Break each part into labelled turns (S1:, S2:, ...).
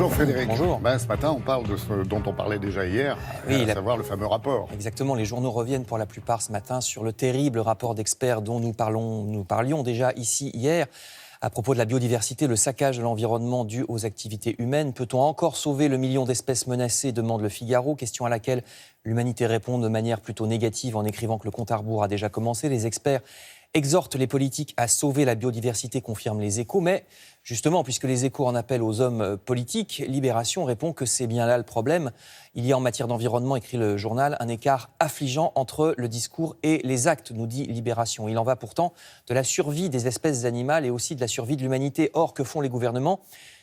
S1: Bonjour Frédéric.
S2: Bonjour.
S1: Ce matin, on parle de ce dont on parlait déjà hier, à savoir le fameux rapport.
S2: Exactement, les journaux reviennent pour la plupart ce matin sur le terrible rapport d'experts dont nous parlions déjà ici hier. À propos de la biodiversité, le saccage de l'environnement dû aux activités humaines. Peut-on encore sauver le million d'espèces menacées, demande le Figaro, question à laquelle l'humanité répond de manière plutôt négative en écrivant que le compte à rebours a déjà commencé. Les experts exhortent les politiques à sauver la biodiversité, confirment les Échos. Mais justement, puisque les Échos en appellent aux hommes politiques, Libération répond que c'est bien là le problème. Il y a en matière d'environnement, écrit le journal, un écart affligeant entre le discours et les actes, nous dit Libération. Il en va pourtant de la survie des espèces animales et aussi de la survie de l'humanité. Or, que font les gouvernements ?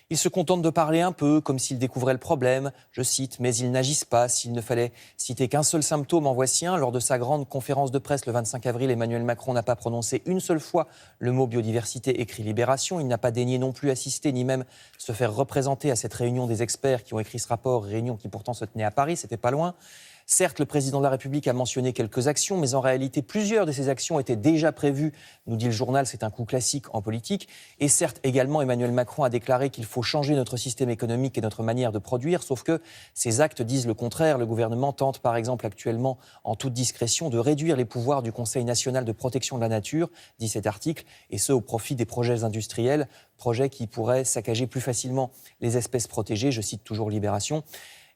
S2: Ils se contentent de parler un peu, comme s'ils découvraient le problème. Je cite, mais ils n'agissent pas. S'il ne fallait citer qu'un seul symptôme, en voici un. Lors de sa grande conférence de presse le 25 avril, Emmanuel Macron n'a pas prononcé une seule fois le mot biodiversité, écrit Libération. Il n'a pas daigné non plus assister, ni même se faire représenter à cette réunion des experts qui ont écrit ce rapport, réunion qui pourtant se tenait à Paris, c'était pas loin. Certes, le président de la République a mentionné quelques actions, mais en réalité, plusieurs de ces actions étaient déjà prévues. Nous dit le journal, c'est un coup classique en politique. Et certes, également, Emmanuel Macron a déclaré qu'il faut changer notre système économique et notre manière de produire, sauf que ces actes disent le contraire. Le gouvernement tente, par exemple, actuellement, en toute discrétion, de réduire les pouvoirs du Conseil national de protection de la nature, dit cet article, et ce, au profit des projets industriels, projets qui pourraient saccager plus facilement les espèces protégées. Je cite toujours Libération.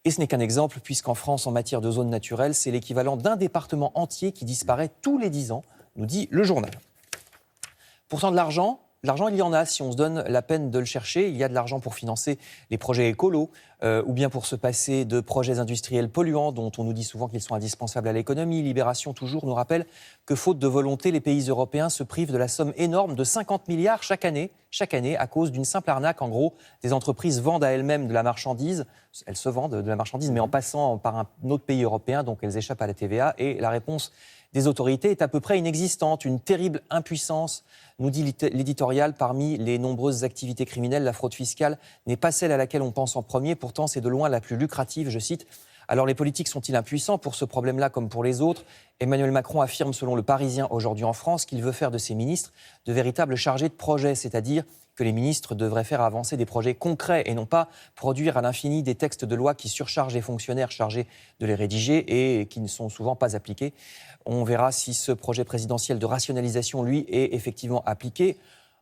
S2: Et ce n'est qu'un exemple, puisqu'en France, en matière de zones naturelles, c'est l'équivalent d'un département entier qui disparaît tous les 10 ans, nous dit le journal. Pourtant, de l'argent, il y en a. Si on se donne la peine de le chercher, il y a de l'argent pour financer les projets écolos, ou bien pour se passer de projets industriels polluants, dont on nous dit souvent qu'ils sont indispensables à l'économie. Libération, toujours, nous rappelle que, faute de volonté, les pays européens se privent de la somme énorme de 50 milliards chaque année, à cause d'une simple arnaque. En gros, des entreprises vendent à elles-mêmes de la marchandise, elles se vendent de la marchandise, mais en passant par un autre pays européen, donc elles échappent à la TVA, et la réponse des autorités est à peu près inexistante. Une terrible impuissance, nous dit l'éditorial. Parmi les nombreuses activités criminelles, la fraude fiscale n'est pas celle à laquelle on pense en premier. Pourtant, c'est de loin la plus lucrative, je cite. Alors les politiques sont-ils impuissants pour ce problème-là comme pour les autres ? Emmanuel Macron affirme, selon le Parisien aujourd'hui en France, qu'il veut faire de ses ministres de véritables chargés de projet, c'est-à-dire que les ministres devraient faire avancer des projets concrets et non pas produire à l'infini des textes de loi qui surchargent les fonctionnaires chargés de les rédiger et qui ne sont souvent pas appliqués. On verra si ce projet présidentiel de rationalisation, lui, est effectivement appliqué.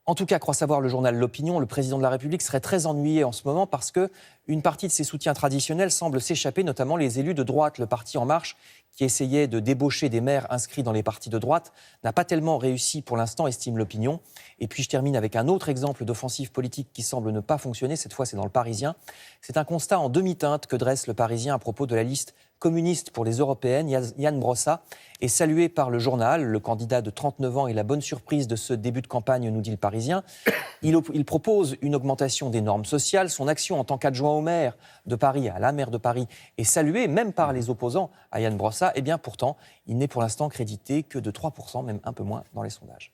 S2: En tout cas, croit savoir le journal L'Opinion, le président de la République serait très ennuyé en ce moment parce qu'une partie de ses soutiens traditionnels semble s'échapper, notamment les élus de droite. Le parti En Marche, qui essayait de débaucher des maires inscrits dans les partis de droite, n'a pas tellement réussi pour l'instant, estime L'Opinion. Et puis je termine avec un autre exemple d'offensive politique qui semble ne pas fonctionner. Cette fois, c'est dans le Parisien. C'est un constat en demi-teinte que dresse le Parisien à propos de la liste communiste pour les européennes. Yann Brossa est salué par le journal. Le candidat de 39 ans est la bonne surprise de ce début de campagne, nous dit le Parisien. Il propose une augmentation des normes sociales. Son action en tant qu'adjoint au maire de Paris, à la maire de Paris, est saluée même par les opposants à Yann Brossa. Eh bien pourtant, il n'est pour l'instant crédité que de 3%, même un peu moins dans les sondages.